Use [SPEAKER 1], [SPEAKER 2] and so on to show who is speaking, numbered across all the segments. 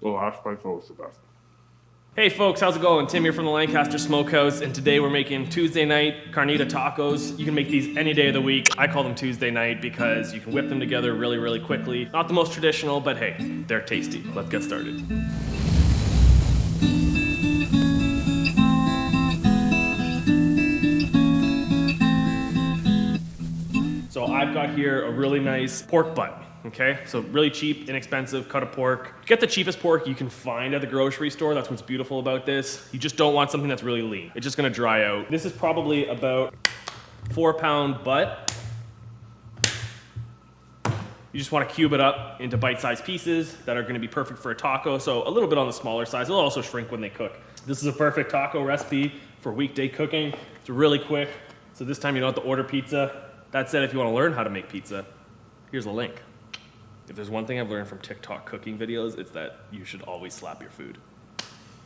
[SPEAKER 1] The last bite's always the best.
[SPEAKER 2] Hey folks, how's it going? Tim here from the Lancaster Smokehouse, and today we're making Tuesday night Carnitas Tacos. You can make these any day of the week. I call them Tuesday night because you can whip them together really, really quickly. Not the most traditional, but hey, they're tasty. Let's get started. So I've got here a really nice pork butt. Okay, so really cheap, inexpensive cut of pork. Get the cheapest pork you can find at the grocery store. That's what's beautiful about this. You just don't want something that's really lean. It's just gonna dry out. This is probably about 4-pound butt. You just wanna cube it up into bite-sized pieces that are gonna be perfect for a taco. So a little bit on the smaller size. It'll also shrink when they cook. This is a perfect taco recipe for weekday cooking. It's really quick. So this time you don't have to order pizza. That said, if you wanna learn how to make pizza, here's a link. If there's one thing I've learned from TikTok cooking videos, it's that you should always slap your food.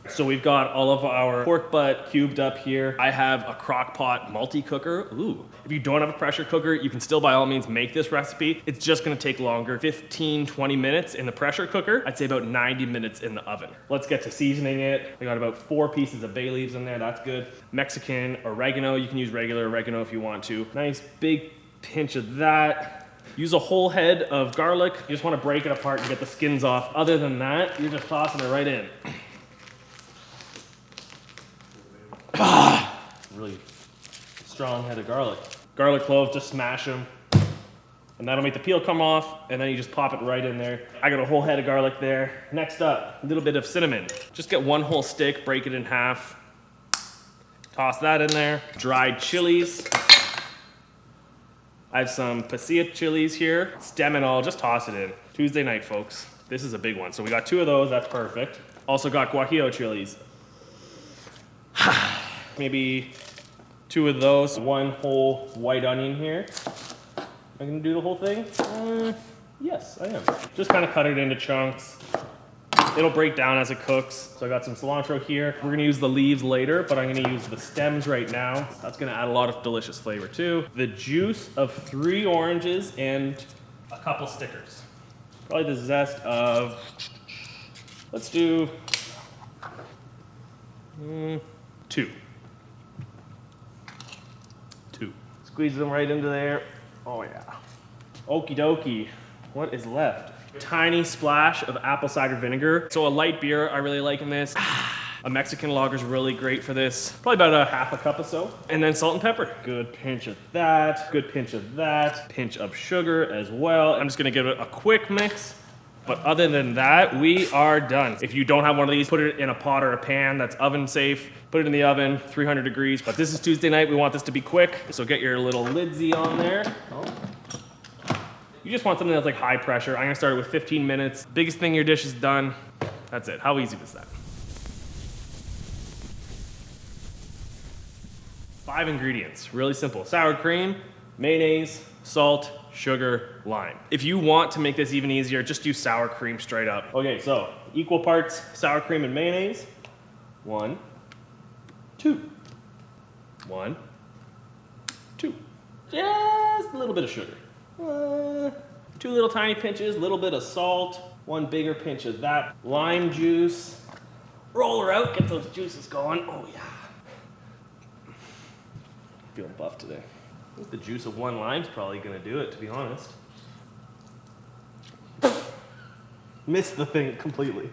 [SPEAKER 2] So we've got all of our pork butt cubed up here. I have a crock pot multi-cooker. Ooh. If you don't have a pressure cooker, you can still by all means make this recipe. It's just gonna take longer, 15, 20 minutes in the pressure cooker. I'd say about 90 minutes in the oven. Let's get to seasoning it. I got about 4 pieces of bay leaves in there, that's good. Mexican oregano, you can use regular oregano if you want to. Nice big pinch of that. Use a whole head of garlic. You just want to break it apart and get the skins off. Other than that, you're just tossing it right in. Really strong head of garlic. Garlic cloves, just smash them. And that'll make the peel come off, and then you just pop it right in there. I got a whole head of garlic there. Next up, a little bit of cinnamon. Just get 1 whole stick, break it in half. Toss that in there. Dried chilies. I have some pasilla chilies here. Stem and all, just toss it in. Tuesday night, folks. This is a big one. So we got 2 of those, that's perfect. Also got guajillo chilies. Maybe 2 of those. 1 whole white onion here. Am I gonna do the whole thing? Yes, I am. Just kind of cut it into chunks. It'll break down as it cooks. So I got some cilantro here. We're gonna use the leaves later, but I'm gonna use the stems right now. That's gonna add a lot of delicious flavor too. The juice of 3 oranges and a couple stickers. Probably the zest of, let's do 2. Squeeze them right into there. Oh yeah. Okie dokie. What is left? Tiny splash of apple cider vinegar. So a light beer I really like in this. A Mexican lager is really great for this. Probably about a half a cup or so. And then salt and pepper. Good pinch of that. Good pinch of that. Pinch of sugar as well. I'm just gonna give it a quick mix. But other than that, we are done. If you don't have one of these, put it in a pot or a pan that's oven safe. Put it in the oven, 300 degrees. But this is Tuesday night. We want this to be quick. So get your little lidsy on there. You just want something that's like high pressure. I'm gonna start it with 15 minutes. Biggest thing your dish is done. That's it. How easy was that? 5 ingredients, really simple. Sour cream, mayonnaise, salt, sugar, lime. If you want to make this even easier, just use sour cream straight up. Okay, so equal parts sour cream and mayonnaise. 1, 2. 1, 2. Just a little bit of sugar. 2 little tiny pinches, little bit of salt, 1 bigger pinch of that. Lime juice. Roll her out, get those juices going. Oh yeah. Feeling buff today. I think the juice of 1 lime's probably gonna do it, to be honest. Missed the thing completely.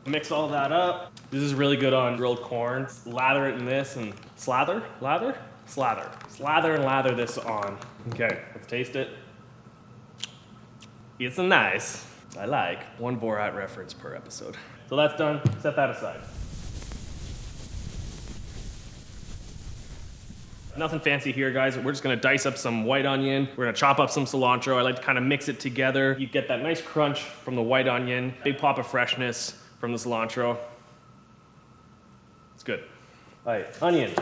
[SPEAKER 2] Mix all that up. This is really good on grilled corn. Lather it in this and slather? Lather? Slather. Slather and lather this on. Okay, let's taste it. It's nice. I like. 1 Borat reference per episode. So that's done. Set that aside. Nothing fancy here, guys. We're just gonna dice up some white onion. We're gonna chop up some cilantro. I like to kind of mix it together. You get that nice crunch from the white onion, big pop of freshness from the cilantro. It's good. All right, onion.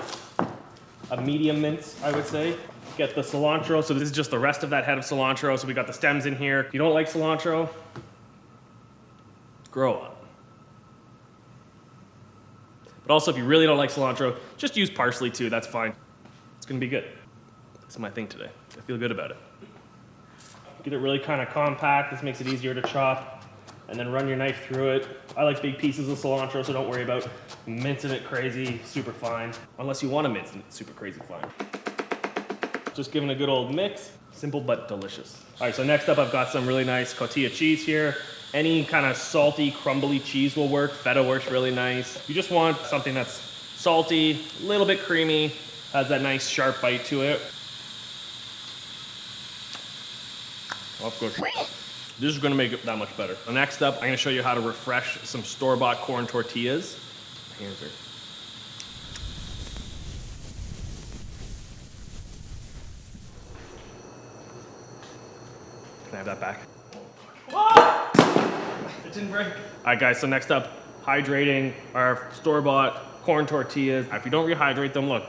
[SPEAKER 2] A medium mince, I would say. Get the cilantro. So this is just the rest of that head of cilantro. So we got the stems in here. If you don't like cilantro, grow up. But also, if you really don't like cilantro, just use parsley too. That's fine. It's gonna be good. That's my thing today. I feel good about it. Get it really kind of compact. This makes it easier to chop. and then run your knife through it. I like big pieces of cilantro, so don't worry about mincing it crazy, super fine, unless you want to mince it super crazy fine. Just giving a good old mix, simple but delicious. All right, so next up I've got some really nice tortilla cheese here. Any kind of salty, crumbly cheese will work. Feta works really nice. You just want something that's salty, a little bit creamy, has that nice sharp bite to it. Oh, good. This is gonna make it that much better. Next up, I'm gonna show you how to refresh some store-bought corn tortillas. My hands are... Can I have that back? It didn't break. All right, guys, so next up, hydrating our store-bought corn tortillas. If you don't rehydrate them, look,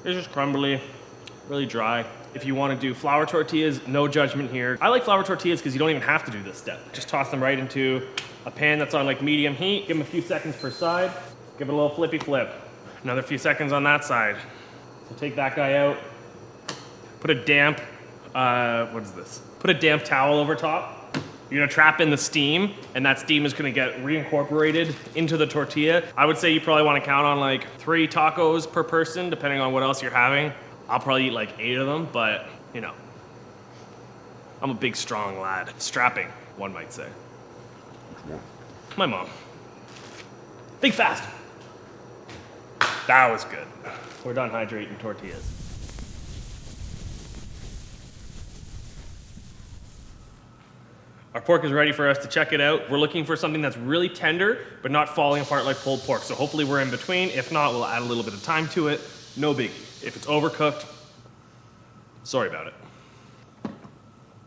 [SPEAKER 2] they're just crumbly, really dry. If you want to do flour tortillas, no judgment here. I like flour tortillas because you don't even have to do this step. Just toss them right into a pan that's on like medium heat. Give them a few seconds per side. Give it a little flippy flip. Another few seconds on that side. So take that guy out. Put a damp, what is this? Put a damp towel over top. You're gonna trap in the steam, and that steam is gonna get reincorporated into the tortilla. I would say you probably wanna count on like 3 tacos per person, depending on what else you're having. I'll probably eat like 8 of them, but you know, I'm a big, strong lad. Strapping, one might say. My mom. Think fast. That was good. We're done hydrating tortillas. Our pork is ready for us to check it out. We're looking for something that's really tender, but not falling apart like pulled pork. So hopefully we're in between. If not, we'll add a little bit of time to it. No biggie. If it's overcooked, sorry about it.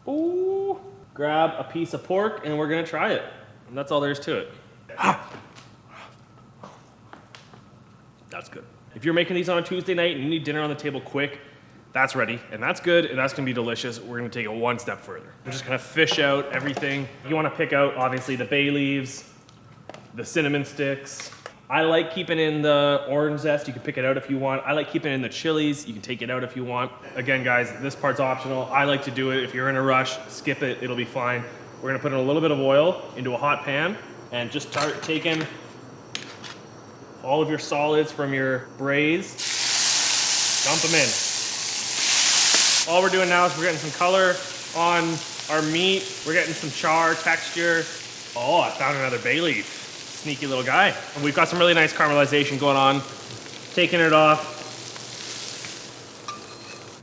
[SPEAKER 2] Ooh, grab a piece of pork and we're gonna try it. And that's all there is to it. That's good. If you're making these on a Tuesday night and you need dinner on the table quick, that's ready, and that's good, and that's gonna be delicious. We're gonna take it one step further. We're just gonna fish out everything. You wanna pick out, obviously, the bay leaves, the cinnamon sticks. I like keeping in the orange zest. You can pick it out if you want. I like keeping in the chilies. You can take it out if you want. Again, guys, this part's optional. I like to do it. If you're in a rush, skip it, it'll be fine. We're gonna put in a little bit of oil into a hot pan and just start taking all of your solids from your braise, dump them in. All we're doing now is we're getting some color on our meat. We're getting some char texture. Oh, I found another bay leaf. Sneaky little guy. And we've got some really nice caramelization going on. Taking it off.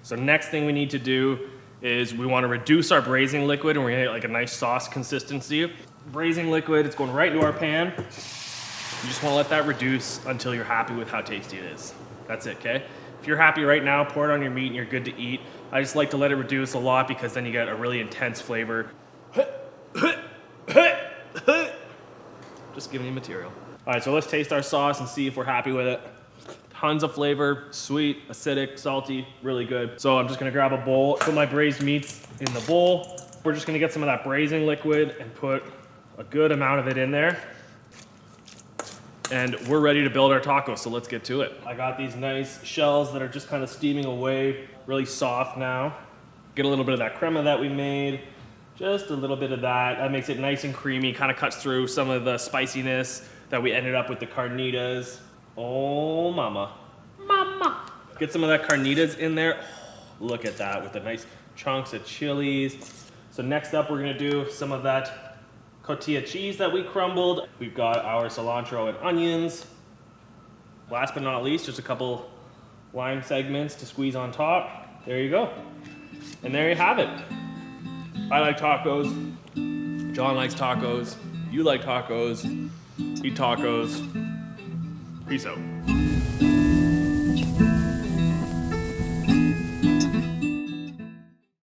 [SPEAKER 2] So next thing we need to do is we want to reduce our braising liquid, and we're gonna get like a nice sauce consistency. Braising liquid, it's going right into our pan. You just want to let that reduce until you're happy with how tasty it is. That's it, okay? If you're happy right now, pour it on your meat and you're good to eat. I just like to let it reduce a lot because then you get a really intense flavor. Just giving you material. All right, so let's taste our sauce and see if we're happy with it. Tons of flavor, sweet, acidic, salty, really good. So I'm just gonna grab a bowl, put my braised meats in the bowl. We're just gonna get some of that braising liquid and put a good amount of it in there. And we're ready to build our tacos, so let's get to it. I got these nice shells that are just kind of steaming away, really soft now. Get a little bit of that crema that we made, just a little bit of that. That makes it nice and creamy, kind of cuts through some of the spiciness that we ended up with the carnitas. Oh, mama. Mama. Get some of that carnitas in there. Oh, look at that with the nice chunks of chilies. So next up, we're gonna do some of that tortilla cheese that we crumbled. We've got our cilantro and onions. Last but not least, just a couple lime segments to squeeze on top. There you go. And there you have it. I like tacos. John likes tacos. You like tacos. Eat tacos. Peace out.